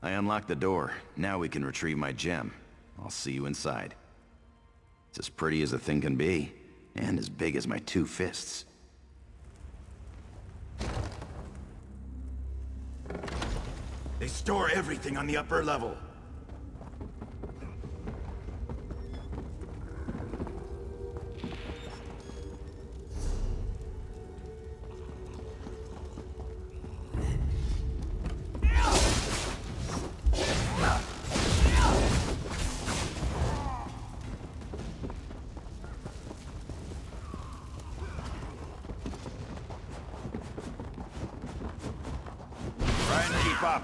I unlocked the door. Now we can retrieve my gem. I'll see you inside. It's as pretty as a thing can be, and as big as my 2 fists. They store everything on the upper level. Up.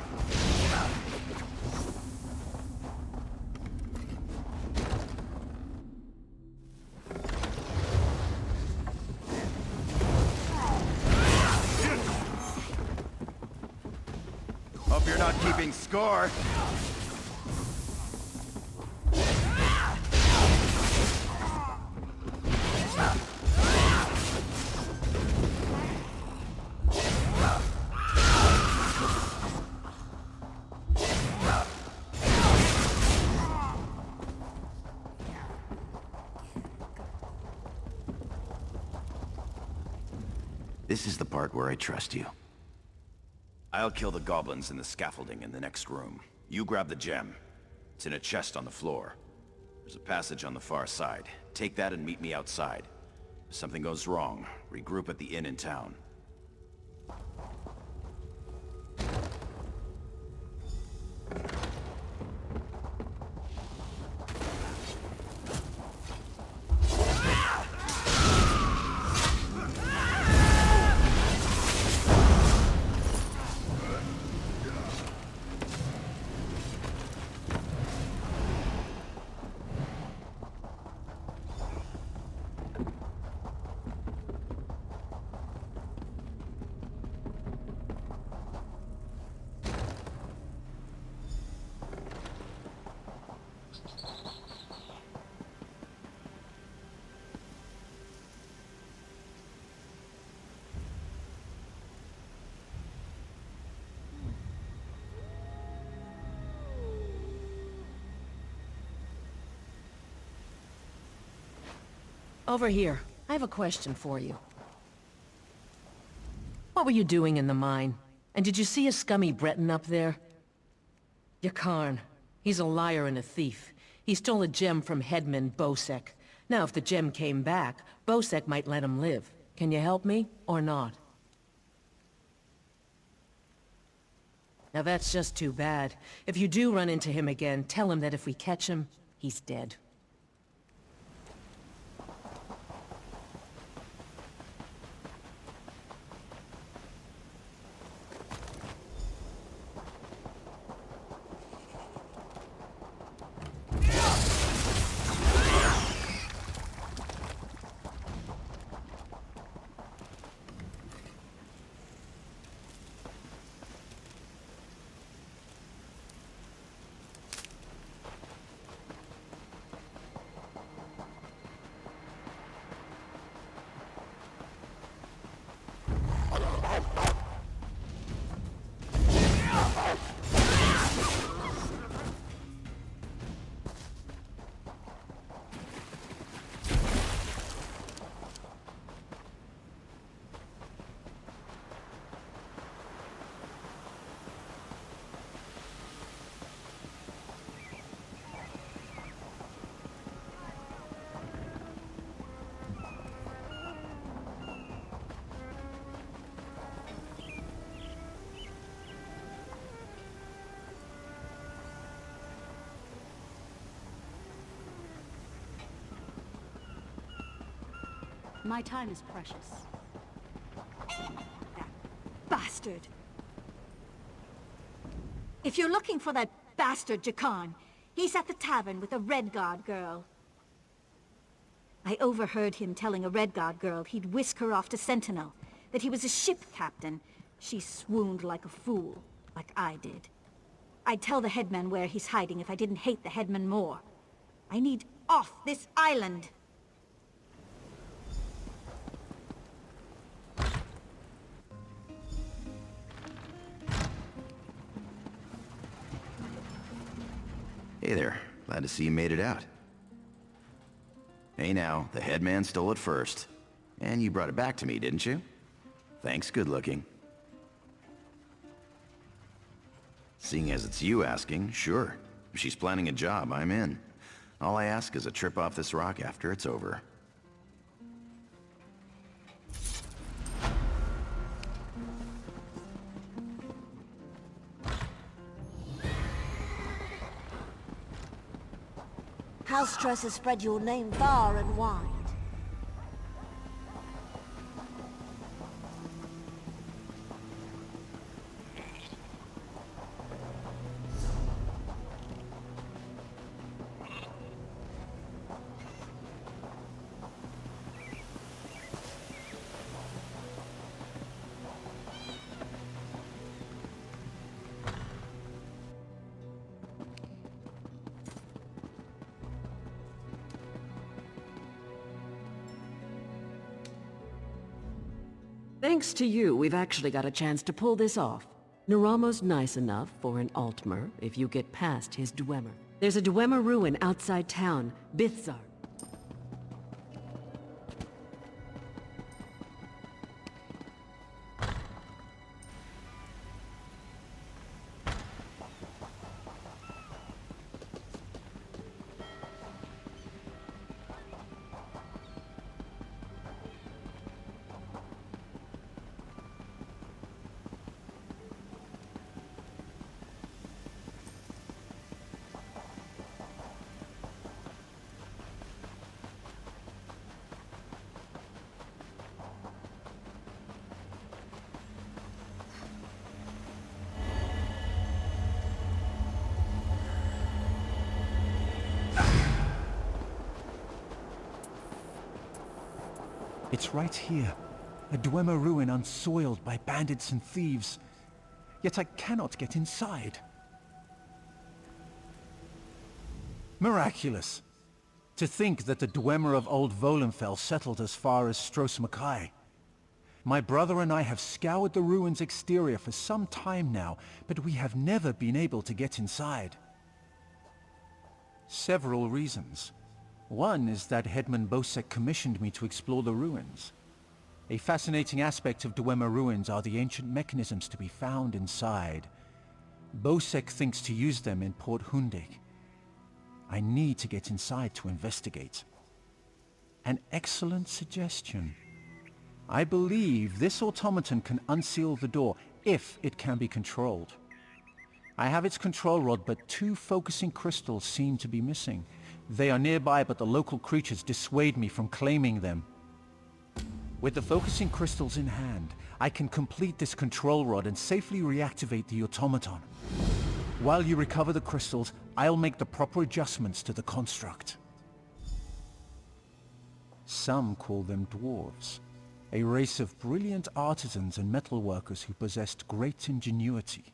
Hope you're not keeping score. This is the part where I trust you. I'll kill the goblins in the scaffolding in the next room. You grab the gem. It's in a chest on the floor. There's a passage on the far side. Take that and meet me outside. If something goes wrong, regroup at the inn in town. Over here. I have a question for you. What were you doing in the mine? And did you see a scummy Breton up there? Yakarn. He's a liar and a thief. He stole a gem from Headman Bosek. Now, if the gem came back, Bosek might let him live. Can you help me, or not? Now that's just too bad. If you do run into him again, tell him that if we catch him, he's dead. My time is precious. That bastard! If you're looking for that bastard Jakarn, he's at the tavern with a Redguard girl. I overheard him telling a Redguard girl he'd whisk her off to Sentinel, that he was a ship captain. She swooned like a fool, like I did. I'd tell the headman where he's hiding if I didn't hate the headman more. I need off this island! Hey there. Glad to see you made it out. Hey now, the headman stole it first. And you brought it back to me, didn't you? Thanks, good looking. Seeing as it's you asking, sure. If she's planning a job, I'm in. All I ask is a trip off this rock after it's over. House Stros has spread your name far and wide. Thanks to you, we've actually got a chance to pull this off. Naramo's nice enough for an Altmer if you get past his Dwemer. There's a Dwemer ruin outside town, Bithzar. It's right here. A Dwemer ruin unsoiled by bandits and thieves. Yet I cannot get inside. Miraculous! To think that the Dwemer of Old Volenfell settled as far as Stros Mackay. My brother and I have scoured the ruin's exterior for some time now, but we have never been able to get inside. Several reasons. One is that Headman Bosek commissioned me to explore the ruins. A fascinating aspect of Dwemer ruins are the ancient mechanisms to be found inside. Bosek thinks to use them in Port Hundig. I need to get inside to investigate. An excellent suggestion. I believe this automaton can unseal the door if it can be controlled. I have its control rod, but 2 focusing crystals seem to be missing. They are nearby, but the local creatures dissuade me from claiming them. With the focusing crystals in hand, I can complete this control rod and safely reactivate the automaton. While you recover the crystals, I'll make the proper adjustments to the construct. Some call them dwarves, a race of brilliant artisans and metalworkers who possessed great ingenuity.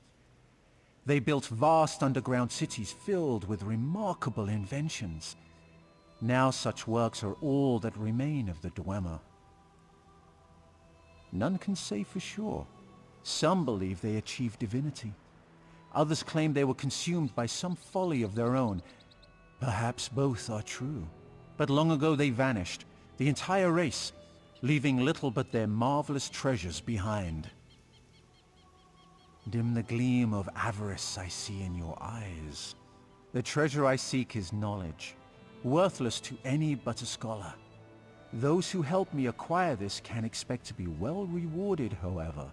They built vast underground cities filled with remarkable inventions. Now such works are all that remain of the Dwemer. None can say for sure. Some believe they achieved divinity. Others claim they were consumed by some folly of their own. Perhaps both are true. But long ago they vanished, the entire race, leaving little but their marvelous treasures behind. Dim the gleam of avarice I see in your eyes. The treasure I seek is knowledge, worthless to any but a scholar. Those who help me acquire this can expect to be well rewarded, however.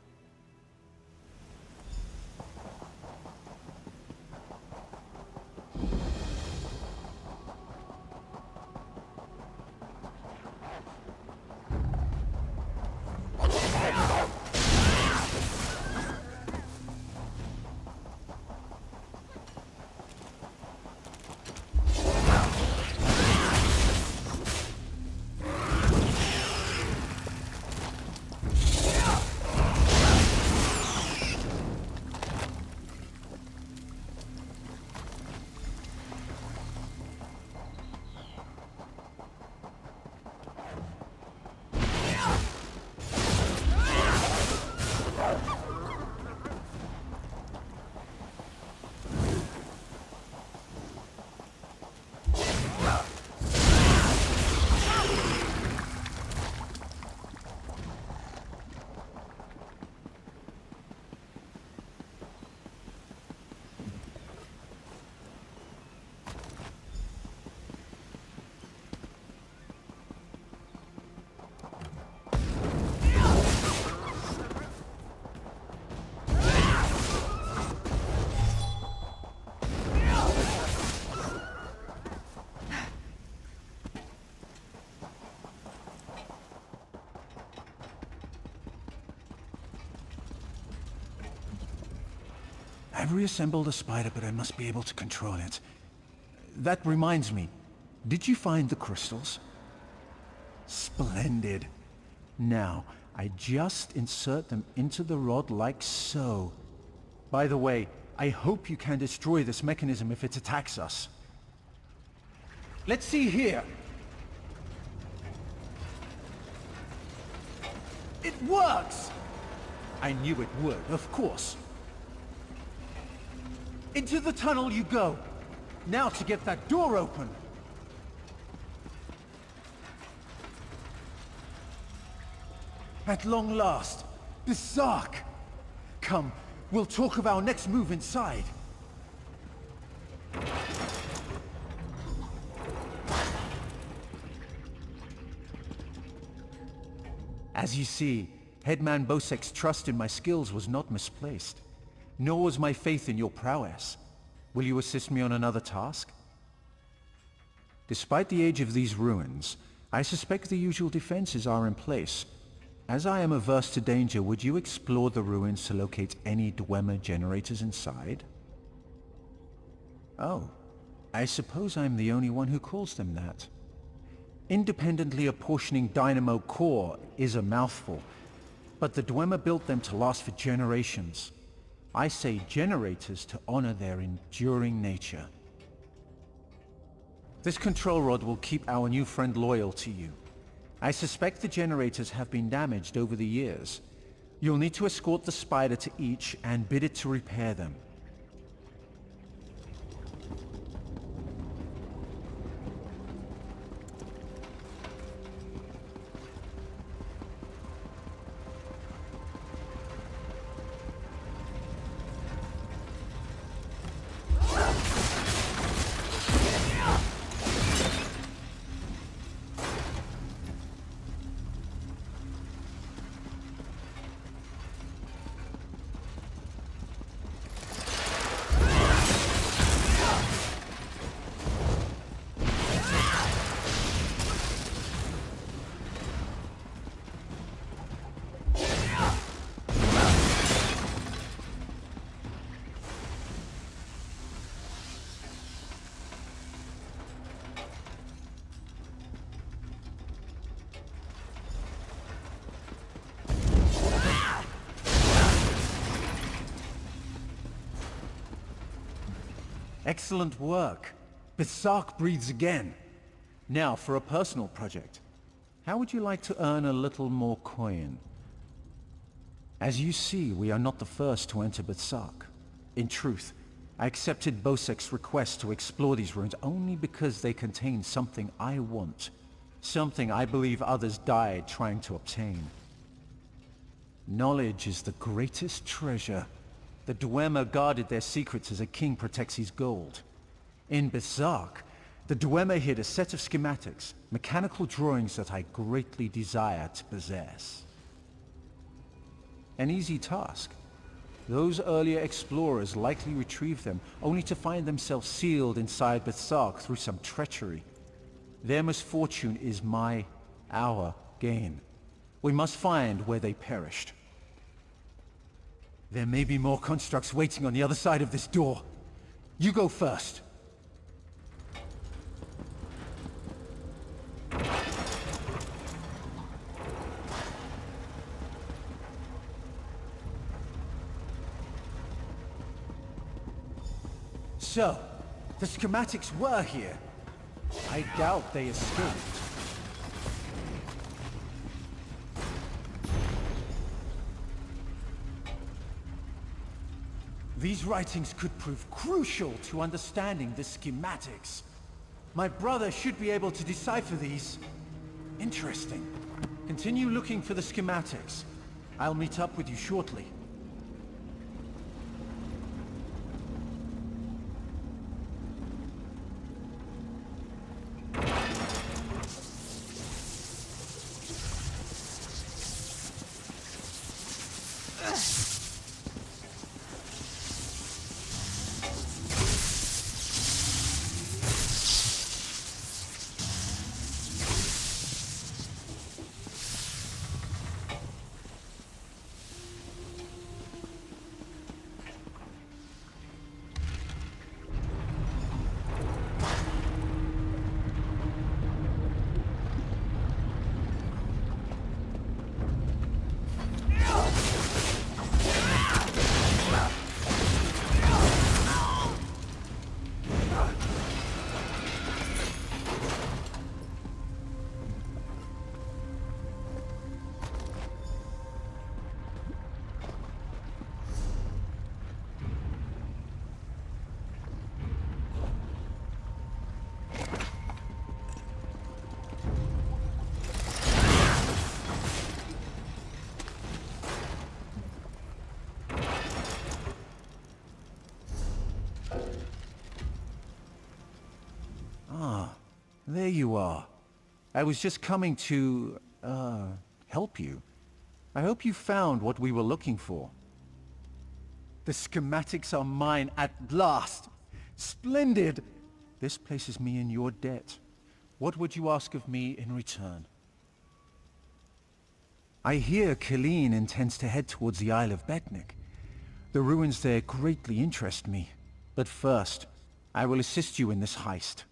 I've reassembled a spider, but I must be able to control it. That reminds me, did you find the crystals? Splendid. Now, I just insert them into the rod like so. By the way, I hope you can destroy this mechanism if it attacks us. Let's see here. It works! I knew it would, of course. Into the tunnel you go. Now to get that door open. At long last, Berserk! Come, we'll talk of our next move inside. As you see, Headman Bosek's trust in my skills was not misplaced, nor was my faith in your prowess. Will you assist me on another task? Despite the age of these ruins, I suspect the usual defenses are in place. As I am averse to danger, would you explore the ruins to locate any Dwemer generators inside? Oh, I suppose I'm the only one who calls them that. Independently apportioning dynamo core is a mouthful, but the Dwemer built them to last for generations. I say generators to honor their enduring nature. This control rod will keep our new friend loyal to you. I suspect the generators have been damaged over the years. You'll need to escort the spider to each and bid it to repair them. Excellent work. Berserk breathes again. Now for a personal project. How would you like to earn a little more coin? As you see, we are not the first to enter Berserk. In truth, I accepted Bosek's request to explore these ruins only because they contain something I want. Something I believe others died trying to obtain. Knowledge is the greatest treasure. The Dwemer guarded their secrets as a king protects his gold. In Berserk, the Dwemer hid a set of schematics, mechanical drawings that I greatly desire to possess. An easy task. Those earlier explorers likely retrieved them, only to find themselves sealed inside Berserk through some treachery. Their misfortune is our gain. We must find where they perished. There may be more constructs waiting on the other side of this door. You go first. So, the schematics were here. I doubt they escaped. These writings could prove crucial to understanding the schematics. My brother should be able to decipher these. Interesting. Continue looking for the schematics. I'll meet up with you shortly. there you are. I was just coming to, help you. I hope you found what we were looking for. The schematics are mine at last. Splendid! This places me in your debt. What would you ask of me in return? I hear Killeen intends to head towards the Isle of Betnik. The ruins there greatly interest me. But first, I will assist you in this heist.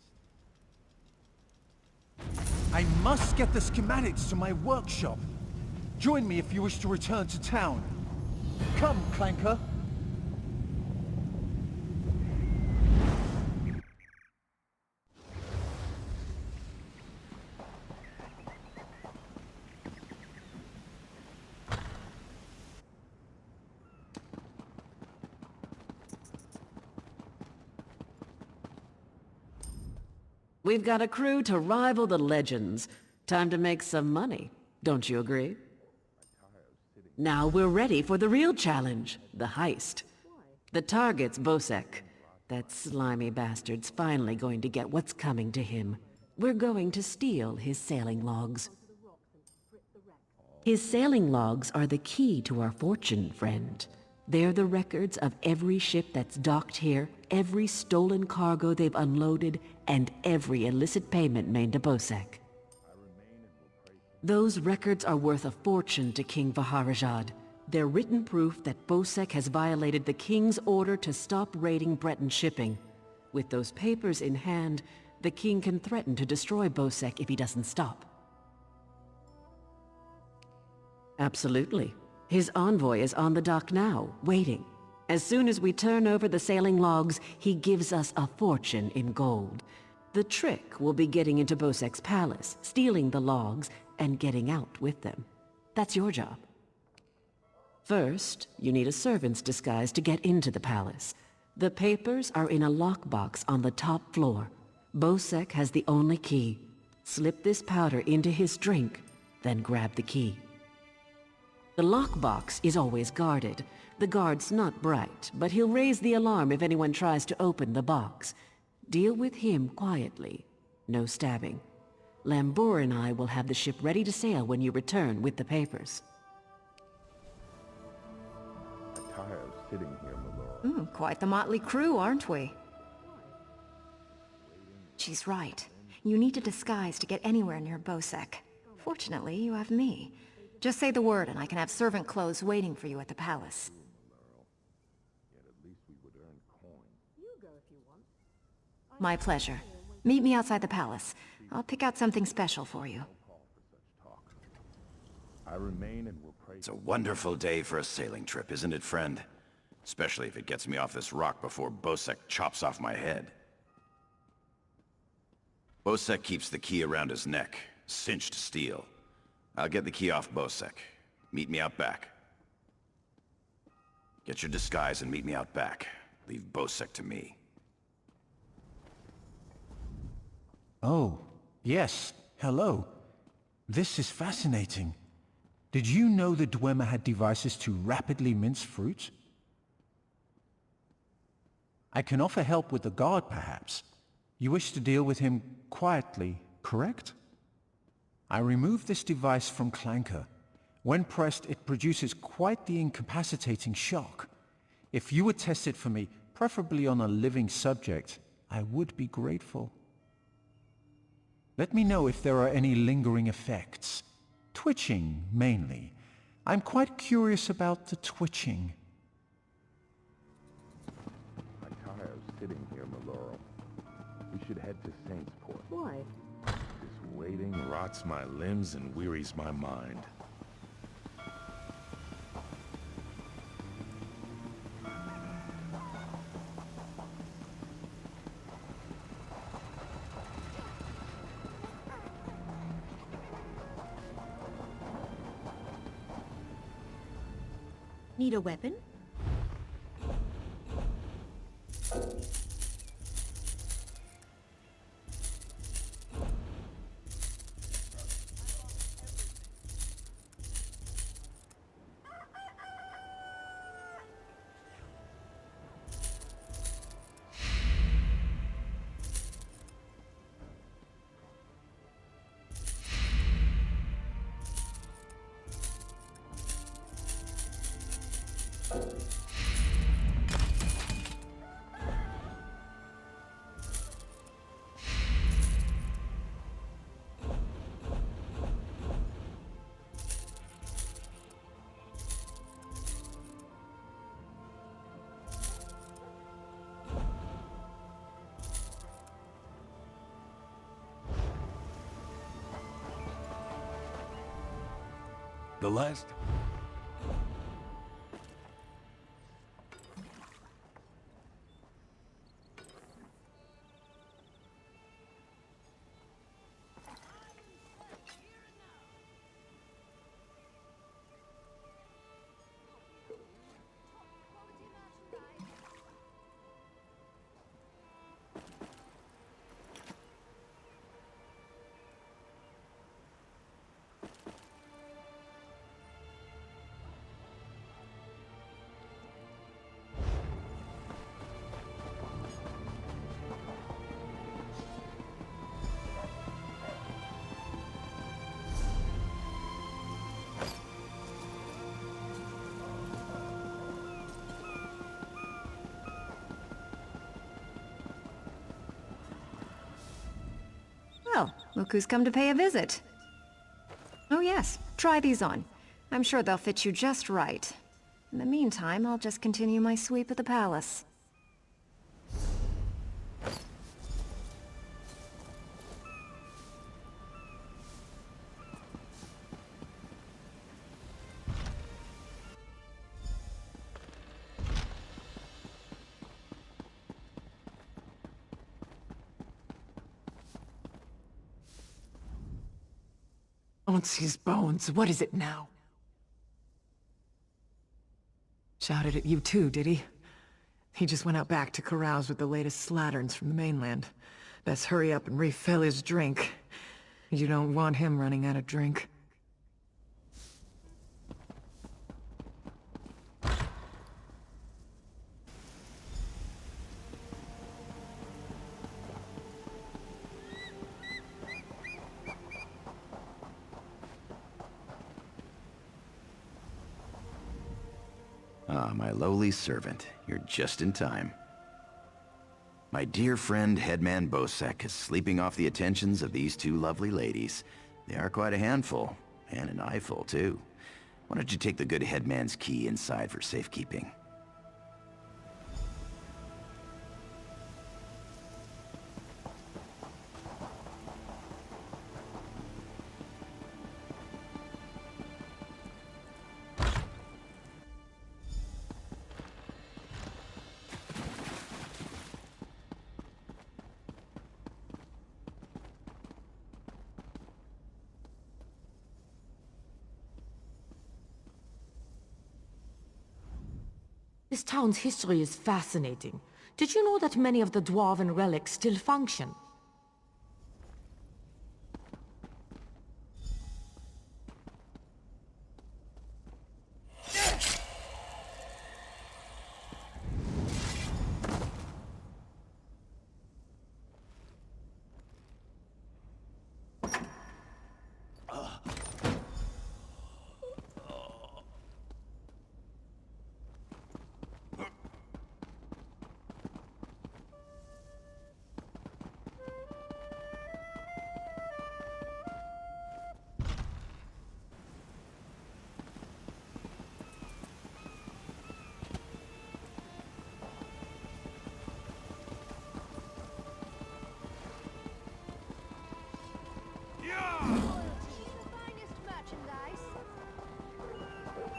I must get the schematics to my workshop. Join me if you wish to return to town. Come, Clanker. We've got a crew to rival the legends. Time to make some money. Don't you agree? Now we're ready for the real challenge, the heist. The target's Bosek. That slimy bastard's finally going to get what's coming to him. We're going to steal his sailing logs. His sailing logs are the key to our fortune, friend. They're the records of every ship that's docked here, every stolen cargo they've unloaded, and every illicit payment made to Bosek. Those records are worth a fortune to King Vaharajad. They're written proof that Bosek has violated the king's order to stop raiding Breton shipping. With those papers in hand, the king can threaten to destroy Bosek if he doesn't stop. Absolutely. His envoy is on the dock now, waiting. As soon as we turn over the sailing logs, he gives us a fortune in gold. The trick will be getting into Bosek's palace, stealing the logs, and getting out with them. That's your job. First, you need a servant's disguise to get into the palace. The papers are in a lockbox on the top floor. Bosek has the only key. Slip this powder into his drink, then grab the key. The lockbox is always guarded. The guard's not bright, but he'll raise the alarm if anyone tries to open the box. Deal with him quietly. No stabbing. Lambour and I will have the ship ready to sail when you return with the papers. I'm tired of sitting here, my lord. Quite the motley crew, aren't we? She's right. You need a disguise to get anywhere near Bosek. Fortunately, you have me. Just say the word and I can have servant clothes waiting for you at the palace. Yet at least we would earn coin. My pleasure. Meet me outside the palace. I'll pick out something special for you. I remain and will pray. It's a wonderful day for a sailing trip, isn't it, friend? Especially if it gets me off this rock before Bosek chops off my head. Bosek keeps the key around his neck, cinched steel. I'll get the key off Bosek. Meet me out back. Get your disguise and meet me out back. Leave Bosek to me. Oh, yes. Hello. This is fascinating. Did you know the Dwemer had devices to rapidly mince fruit? I can offer help with the guard, perhaps. You wish to deal with him quietly, correct? I removed this device from Clanker. When pressed, it produces quite the incapacitating shock. If you would test it for me, preferably on a living subject, I would be grateful. Let me know if there are any lingering effects. Twitching, mainly. I'm quite curious about the twitching. I'm tired of sitting here, my lord. We should head to Saintsport. Why? This waiting rots my limbs and wearies my mind. Need a weapon? The last... Well, look who's come to pay a visit. Oh yes, try these on. I'm sure they'll fit you just right. In the meantime, I'll just continue my sweep at the palace. Onsi's bones, what is it now? Shouted at you too, did he? He just went out back to carouse with the latest slatterns from the mainland. Best hurry up and refill his drink. You don't want him running out of drink. Ah, my lowly servant. You're just in time. My dear friend, Headman Bosek, is sleeping off the attentions of these two lovely ladies. They are quite a handful, and an eyeful, too. Why don't you take the good Headman's key inside for safekeeping? This town's history is fascinating. Did you know that many of the Dwarven relics still function?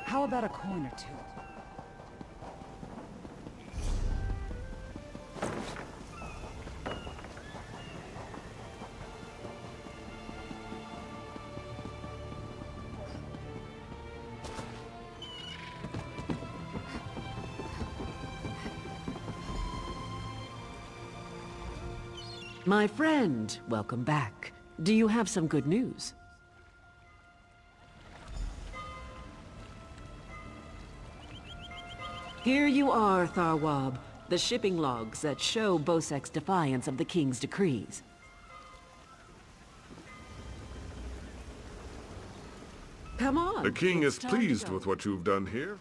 How about a coin or two? My friend, welcome back. Do you have some good news? Here you are, Tharwab. The shipping logs that show Bosek's defiance of the King's decrees. Come on. The King it's is time to pleased go. with what you've done here.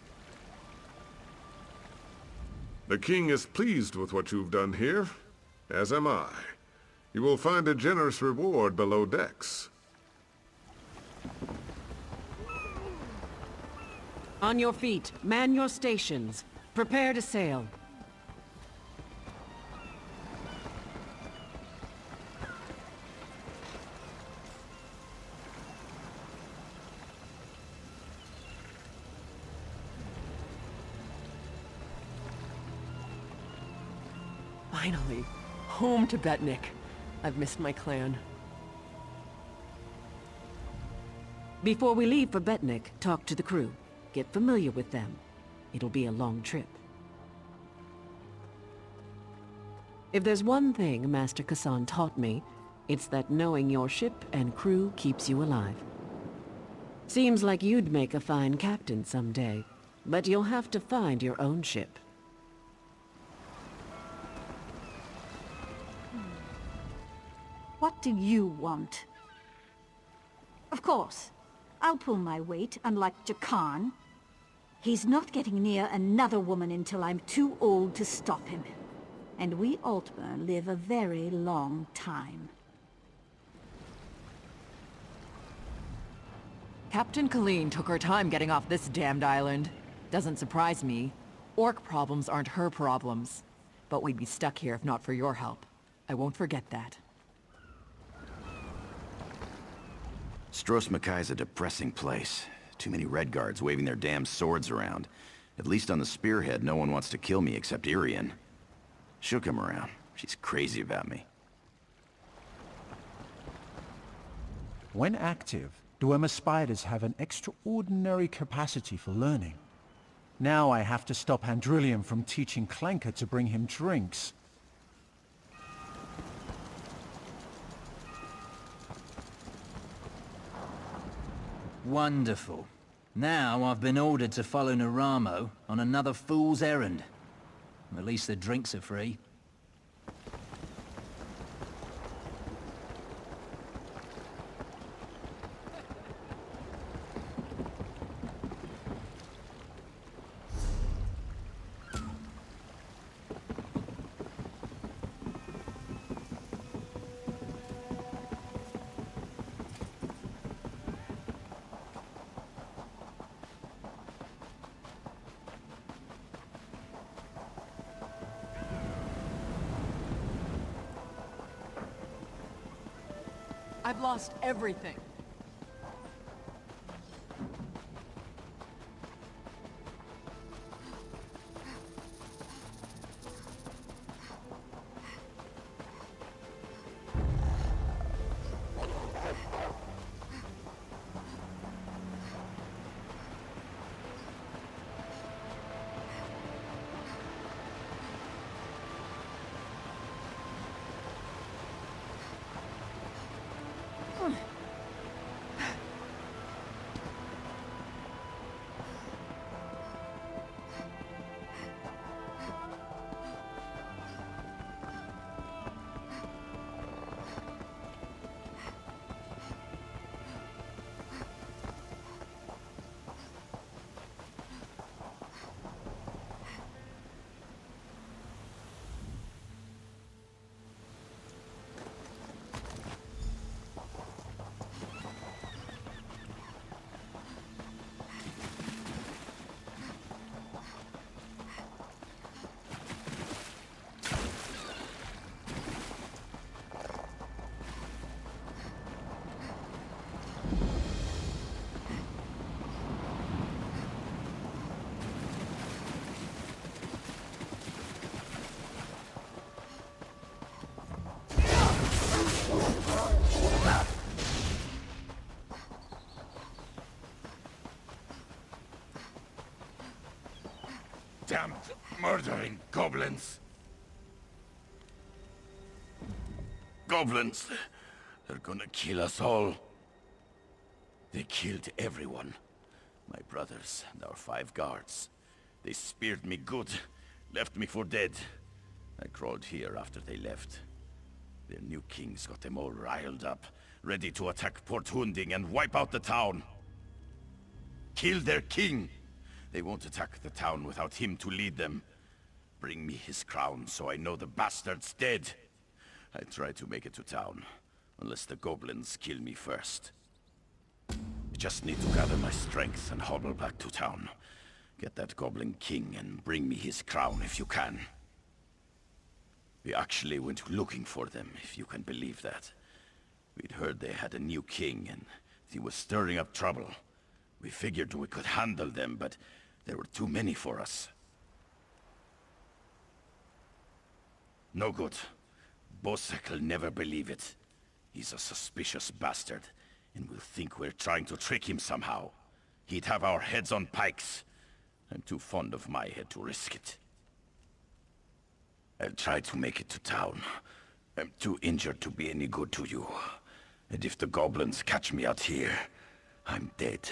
The King is pleased with what you've done here, as am I. You will find a generous reward below decks. On your feet, man your stations. Prepare to sail. Finally, home to Betnik. I've missed my clan. Before we leave for Betnik, talk to the crew. Get familiar with them. It'll be a long trip. If there's one thing Master Kassan taught me, it's that knowing your ship and crew keeps you alive. Seems like you'd make a fine captain someday, but you'll have to find your own ship. What do you want? Of course, I'll pull my weight, unlike Jakan. He's not getting near another woman until I'm too old to stop him. And we Altmer live a very long time. Captain Colleen took her time getting off this damned island. Doesn't surprise me. Orc problems aren't her problems. But we'd be stuck here if not for your help. I won't forget that. Stros Makai's a depressing place. Too many Redguards waving their damn swords around. At least on the spearhead, no one wants to kill me except Irian. She'll come around. She's crazy about me. When active, Dwemer spiders have an extraordinary capacity for learning. Now I have to stop Andrillium from teaching Clanker to bring him drinks. Wonderful. Now I've been ordered to follow Naramo on another fool's errand. At least the drinks are free. I've lost everything. Damned, murdering goblins! Goblins! They're gonna kill us all. They killed everyone. My brothers and our 5 guards. They speared me good, left me for dead. I crawled here after they left. Their new kings got them all riled up, ready to attack Port Hunding and wipe out the town. Kill their king! They won't attack the town without him to lead them. Bring me his crown so I know the bastard's dead. I try to make it to town, unless the goblins kill me first. I just need to gather my strength and hobble back to town. Get that goblin king and bring me his crown if you can. We actually went looking for them, if you can believe that. We'd heard they had a new king and he was stirring up trouble. We figured we could handle them, but there were too many for us. No good. Bosek will never believe it. He's a suspicious bastard, and will think we're trying to trick him somehow. He'd have our heads on pikes. I'm too fond of my head to risk it. I'll try to make it to town. I'm too injured to be any good to you. And if the goblins catch me out here, I'm dead.